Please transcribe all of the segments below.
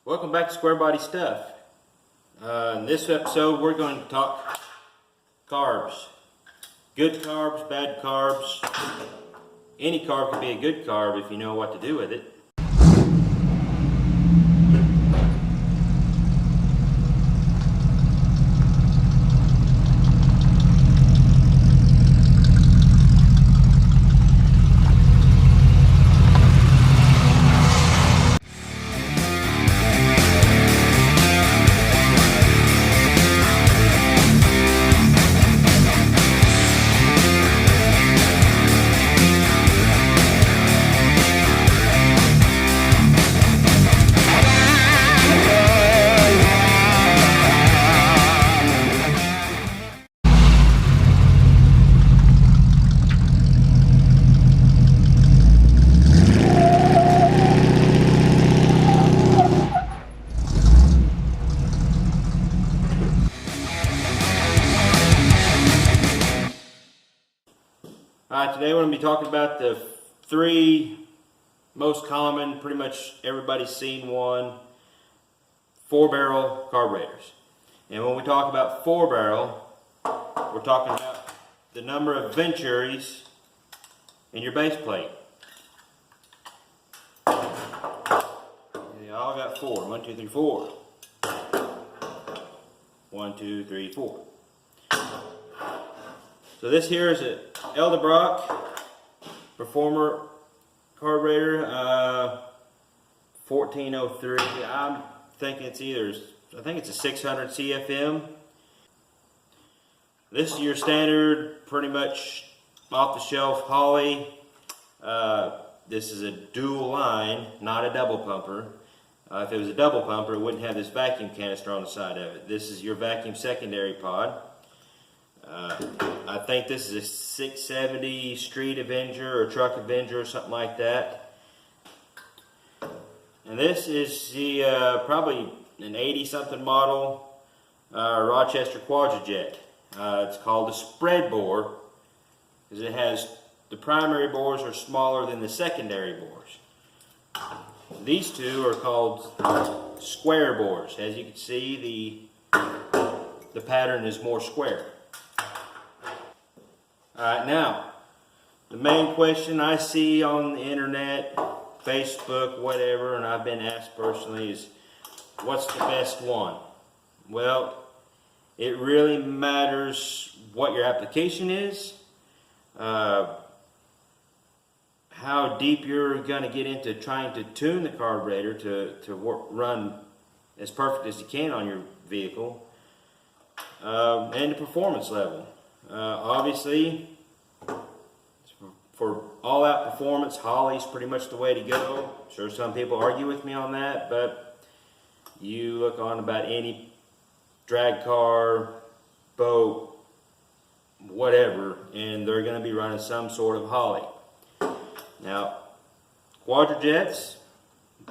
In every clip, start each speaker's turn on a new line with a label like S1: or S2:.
S1: Welcome back to Squarebody Stuff. In this episode we're going to talk carbs. Good carbs, bad carbs. Any carb can be a good carb if you know what to do with it. Today we're going to be talking about the three most common, pretty much everybody's seen one, 4-barrel carburetors. And when we talk about 4-barrel, we're talking about the number of venturies in your base plate. They all got 4. 1, 2, 3, 4. 1, 2, 3, 4. So this here is an Edelbrock Performer carburetor, 1403. I'm thinking it's I think it's a 600 CFM. This is your standard, pretty much off-the-shelf Holley. This is a dual line, not a double pumper. If it was a double pumper, it wouldn't have this vacuum canister on the side of it. This is your vacuum secondary pod. I think this is a 670 Street Avenger or Truck Avenger or something like that. And this is the probably an 80-something model Rochester Quadrajet. It's called a spread bore because it has the primary bores are smaller than the secondary bores. These two are called square bores. As you can see, the pattern is more square. Alright, now, the main question I see on the internet, Facebook, whatever, and I've been asked personally is, what's the best one? Well, it really matters what your application is, how deep you're going to get into trying to tune the carburetor to run as perfect as you can on your vehicle, and the performance level. Obviously, for all-out performance, Holley's pretty much the way to go. I'm sure some people argue with me on that, but you look on about any drag car, boat, whatever, and they're going to be running some sort of Holley. Now, Quadrajets,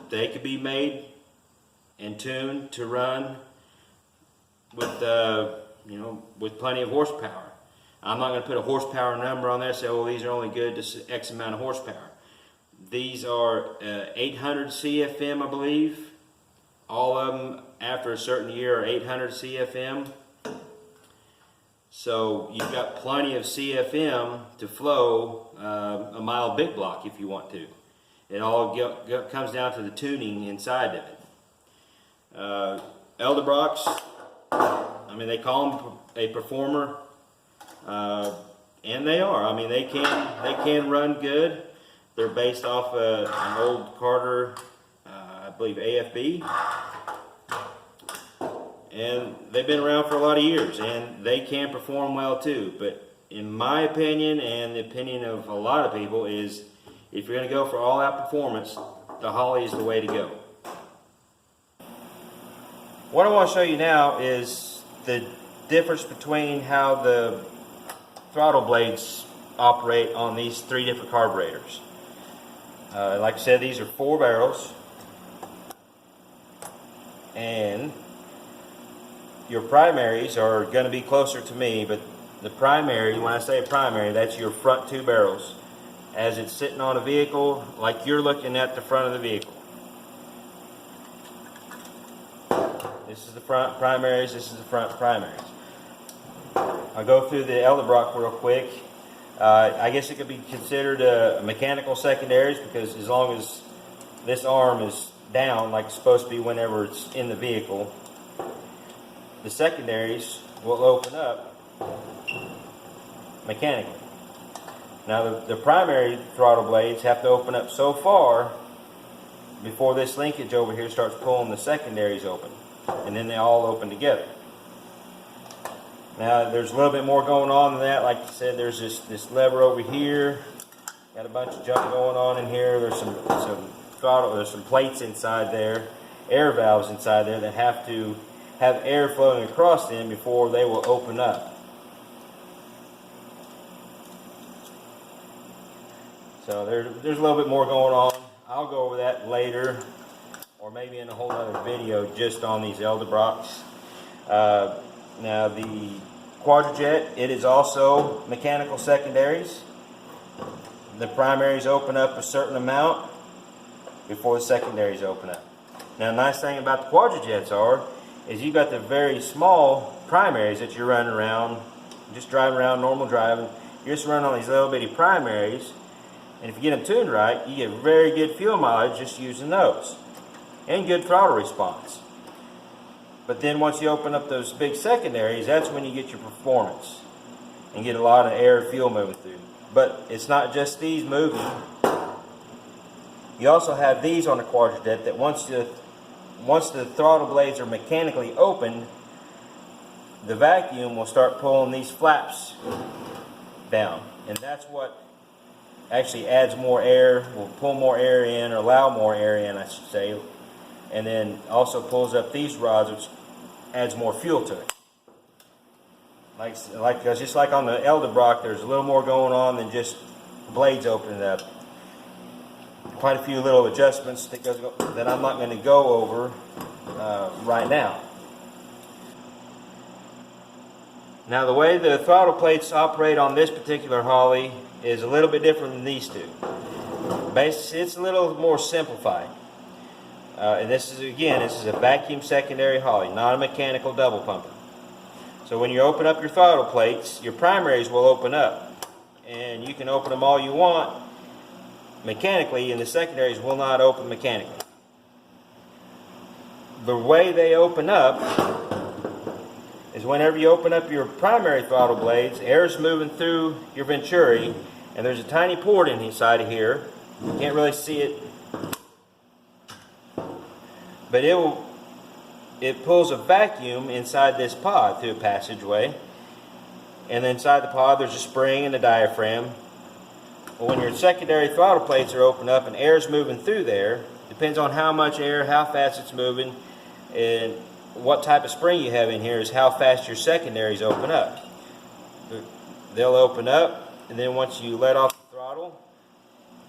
S1: they could be made and tuned to run with with plenty of horsepower. I'm not going to put a horsepower number on there and say, oh, these are only good to X amount of horsepower. These are 800 CFM, I believe. All of them, after a certain year, are 800 CFM. So you've got plenty of CFM to flow a mile big block if you want to. It all comes down to the tuning inside of it. Edelbrocks, I mean, they call them a performer. And they are. I mean, they can run good. They're based off an old Carter, I believe AFB, and they've been around for a lot of years, and they can perform well too. But in my opinion, and the opinion of a lot of people, is if you're going to go for all-out performance, the Holley is the way to go. What I want to show you now is the difference between how the throttle blades operate on these three different carburetors. Like I said, these are 4 barrels, and your primaries are going to be closer to me, but the primary, when I say primary, that's your front 2 barrels. as it's sitting on a vehicle, like you're looking at the front of the vehicle. This is the front primaries, this is the front primaries. I'll go through the Edelbrock real quick. I guess it could be considered a mechanical secondaries, because as long as this arm is down like it's supposed to be whenever it's in the vehicle, the secondaries will open up mechanically. Now the primary throttle blades have to open up so far before this linkage over here starts pulling the secondaries open, and then they all open together. Now there's a little bit more going on than that. Like I said, there's this lever over here. Got a bunch of junk going on in here. There's some throttle. There's some plates inside there, air valves inside there that have to have air flowing across them before they will open up. So there's a little bit more going on. I'll go over that later, or maybe in a whole other video just on these Edelbrocks. Now the Quadrajet, it is also mechanical secondaries. The primaries open up a certain amount before the secondaries open up. Now the nice thing about the Quadrajets is you've got the very small primaries that you're running around, just driving around, normal driving. You're just running on these little bitty primaries, and if you get them tuned right, you get very good fuel mileage just using those, and good throttle response. But then once you open up those big secondaries, that's when you get your performance and get a lot of air and fuel moving through. But it's not just these moving. You also have these on the Quadrajet that once the throttle blades are mechanically opened, the vacuum will start pulling these flaps down. And that's what actually adds more air, will pull more air in, or allow more air in, I should say. And then also pulls up these rods, which adds more fuel to it. Just like on the Edelbrock, there's a little more going on than just blades opening up. Quite a few little adjustments that I'm not going to go over right now. Now the way the throttle plates operate on this particular Holly is a little bit different than these two. Basically, it's a little more simplified. And this is a vacuum secondary Holly, not a mechanical double pumper. So when you open up your throttle plates, your primaries will open up, and you can open them all you want mechanically, and the secondaries will not open mechanically. The way they open up is whenever you open up your primary throttle blades, air is moving through your venturi, and there's a tiny port inside of here. You can't really see it, but it pulls a vacuum inside this pod through a passageway, and then inside the pod there's a spring and a diaphragm. Well, when your secondary throttle plates are open up and air is moving through there, depends on how much air, how fast it's moving, and what type of spring you have in here is how fast your secondaries open up. They'll open up, and then once you let off the throttle,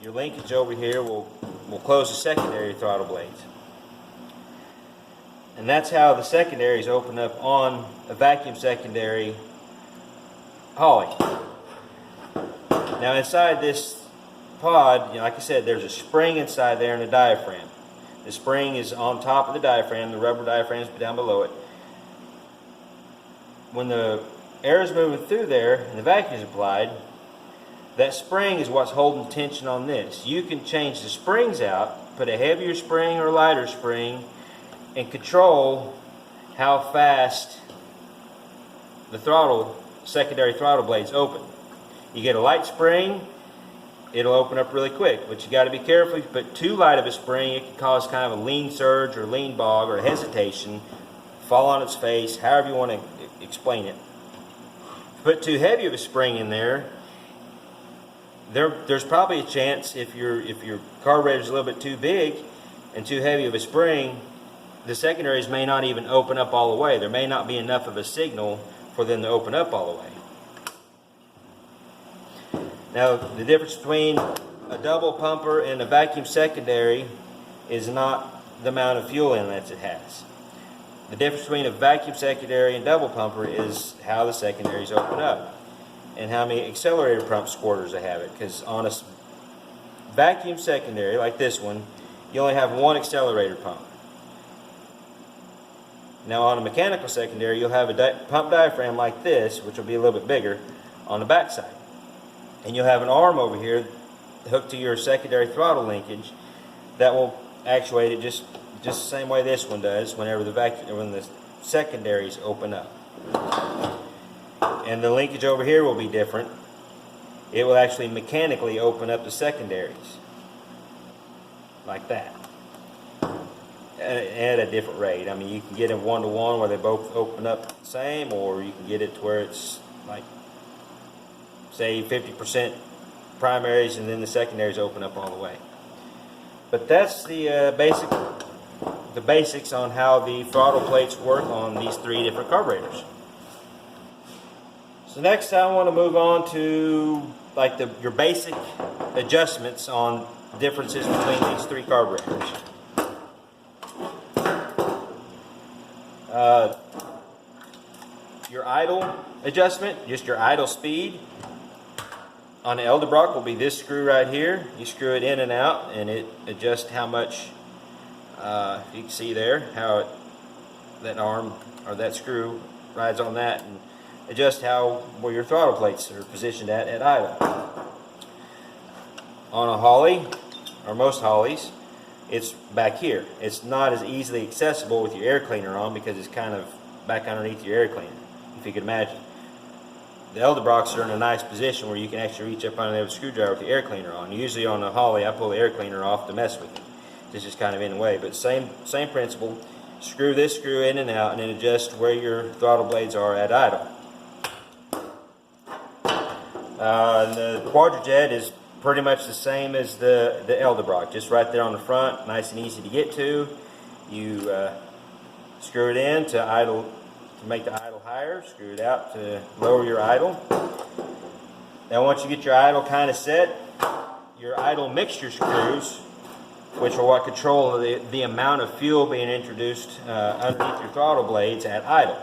S1: your linkage over here will close the secondary throttle blades. And that's how the secondaries open up on a vacuum secondary Holly. Now inside this pod, like I said, there's a spring inside there and a diaphragm. The spring is on top of the diaphragm, the rubber diaphragm is down below it. When the air is moving through there and the vacuum is applied, that spring is what's holding tension on this. You can change the springs out, put a heavier spring or lighter spring, and control how fast the secondary throttle blades open. You get a light spring, it'll open up really quick, but you got to be careful. If you put too light of a spring, it can cause kind of a lean surge or lean bog or hesitation, fall on its face, however you want to explain it. If you put too heavy of a spring in there's probably a chance if your carburetor is a little bit too big and too heavy of a spring, the secondaries may not even open up all the way. There may not be enough of a signal for them to open up all the way. Now, the difference between a double pumper and a vacuum secondary is not the amount of fuel inlets it has. The difference between a vacuum secondary and double pumper is how the secondaries open up and how many accelerator pump squirters they have it. Because on a vacuum secondary like this one, you only have one accelerator pump. Now on a mechanical secondary, you'll have a pump diaphragm like this, which will be a little bit bigger on the back side. And you'll have an arm over here hooked to your secondary throttle linkage that will actuate it just the same way this one does whenever when the secondaries open up. And the linkage over here will be different. It will actually mechanically open up the secondaries like that at a different rate. I mean, you can get them 1-to-1 where they both open up the same, or you can get it to where it's like, say, 50% primaries and then the secondaries open up all the way. But that's the basics on how the throttle plates work on these 3 different carburetors. So next I want to move on to like your basic adjustments on differences between these 3 carburetors. Your idle adjustment, just your idle speed on the Edelbrock will be this screw right here. You screw it in and out and it adjusts how much, you can see there how that arm or that screw rides on that and adjust where your throttle plates are positioned at idle. On a Holly, or most Hollies, it's back here. It's not as easily accessible with your air cleaner on because it's kind of back underneath your air cleaner, if you can imagine. The Edelbrocks are in a nice position where you can actually reach up under there with a screwdriver with the air cleaner on. Usually on a Holly, I pull the air cleaner off to mess with it. This is kind of in the way, but same principle. Screw this screw in and out and then adjust where your throttle blades are at idle. The Quadrajet is pretty much the same as the Edelbrock, just right there on the front, nice and easy to get to. You screw it in to idle, to make the idle higher, screw it out to lower your idle. Now once you get your idle kind of set, your idle mixture screws, which are what control the amount of fuel being introduced underneath your throttle blades at idle.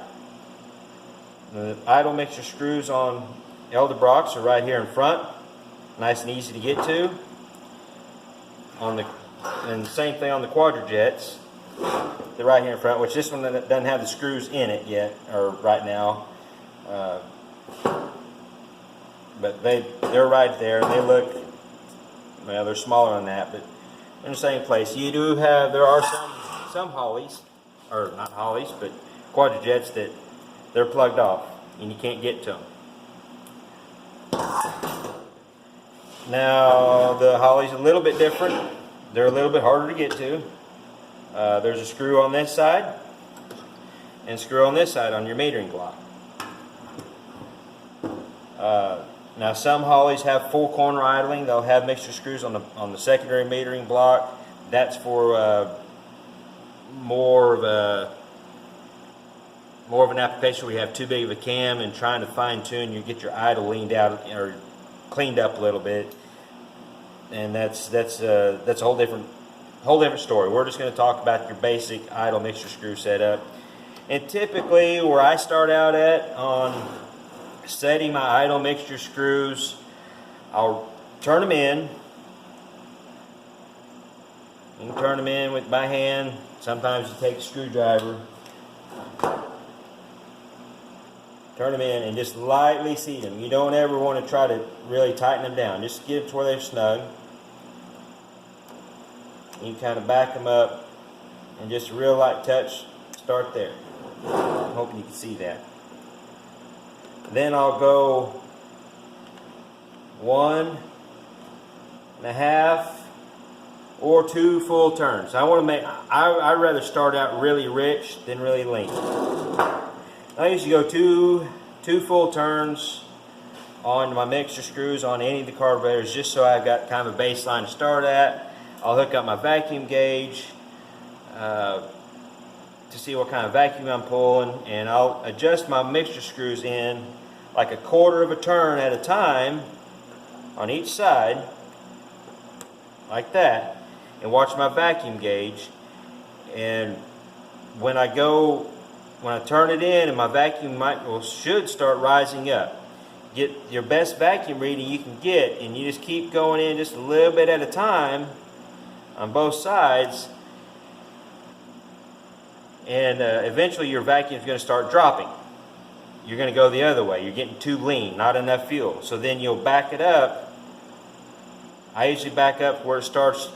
S1: The idle mixture screws on Edelbrocks are right here in front, nice and easy to get to. And the same thing on the Quadrajets. They're right here in front, which this one doesn't have the screws in it yet, or right now. But they're right there, and they look, well, they're smaller than that, but in the same place. There are some Hollies, or not Hollies, but Quadrajets that they're plugged off, and you can't get to them. Now, the Holly's a little bit different. They're a little bit harder to get to. There's a screw on this side and a screw on this side on your metering block. Now, some Hollies have full corner idling. They'll have mixture screws on the secondary metering block. That's for more of an application where you have too big of a cam and trying to fine tune, you get your idle leaned out or cleaned up a little bit, and that's a whole different story. We're just going to talk about your basic idle mixture screw setup. And typically, where I start out at on setting my idle mixture screws, I'll turn them in. You can turn them in with my hand. Sometimes you take a screwdriver. Turn them in and just lightly seat them. You don't ever want to try to really tighten them down. Just get it to where they're snug. You kind of back them up and just a real light touch. Start there. I'm hoping you can see that. Then I'll go 1.5 or 2 full turns. I'd rather start out really rich than really lean. I usually go two full turns on my mixture screws on any of the carburetors, just so I've got kind of a baseline to start at. I'll hook up my vacuum gauge to see what kind of vacuum I'm pulling, and I'll adjust my mixture screws in like a quarter of a turn at a time on each side, like that, and watch my vacuum gauge. And when I turn it in and my vacuum should start rising up. Get your best vacuum reading you can get, and you just keep going in just a little bit at a time on both sides. and eventually your vacuum is going to start dropping. You're going to go the other way. You're getting too lean, not enough fuel. So then you'll back it up. I usually back up where it starts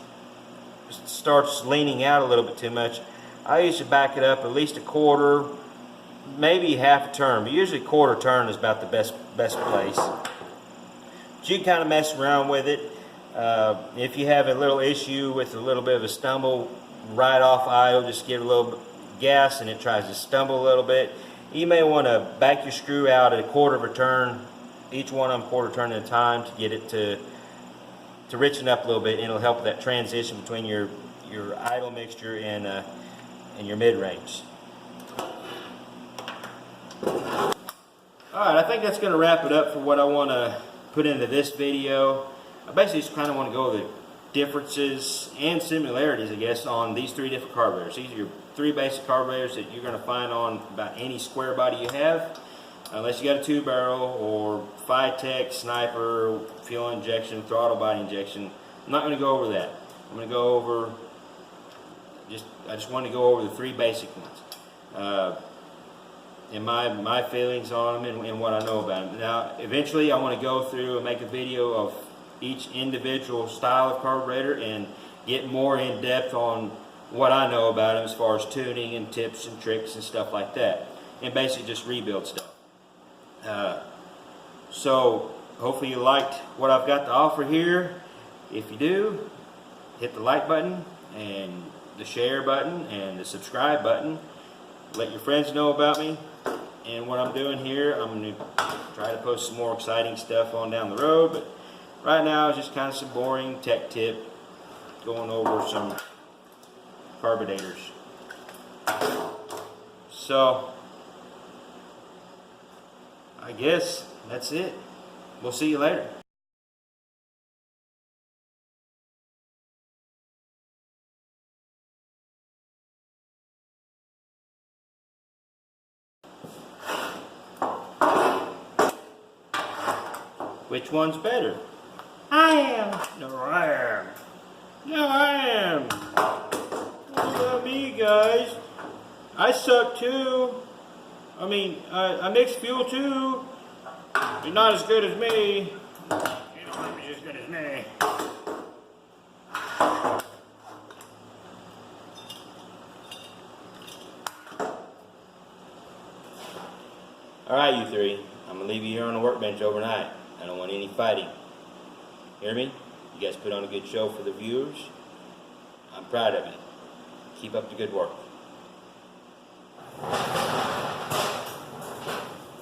S1: leaning out a little bit too much. I usually back it up at least a quarter, maybe half a turn, but usually quarter turn is about the best place. But you can kind of mess around with it. If you have a little issue with a little bit of a stumble right off idle, just give it a little gas and it tries to stumble a little bit. You may want to back your screw out at a quarter of a turn, each one of them quarter turn at a time, to get it to richen up a little bit, and it'll help with that transition between your idle mixture and your mid-range. Alright, I think that's going to wrap it up for what I want to put into this video. I basically just kind of want to go over the differences and similarities, I guess, on these three different carburetors. These are your three basic carburetors that you're going to find on about any square body you have, unless you got a 2-barrel or Phytech, Sniper, fuel injection, throttle body injection. I'm not going to go over that. I'm going to go over I just want to go over the three basic ones, and my feelings on them and what I know about them. Now, eventually, I want to go through and make a video of each individual style of carburetor and get more in depth on what I know about them as far as tuning and tips and tricks and stuff like that, and basically just rebuild stuff. So hopefully you liked what I've got to offer here. If you do, hit the like button and the share button and the subscribe button. Let your friends know about me and what I'm doing here. I'm going to try to post some more exciting stuff on down the road, but right now it's just kind of some boring tech tip, going over some carburetors. So I guess that's it. We'll see you later. Which one's better? I am. No, I am. No, I am. What about me, guys? I suck too. I mean, I mix fuel too. You're not as good as me. You don't want to be as good as me. Alright, you three. I'm going to leave you here on the workbench overnight. I don't want any fighting. Hear me? You guys put on a good show for the viewers. I'm proud of you. Keep up the good work.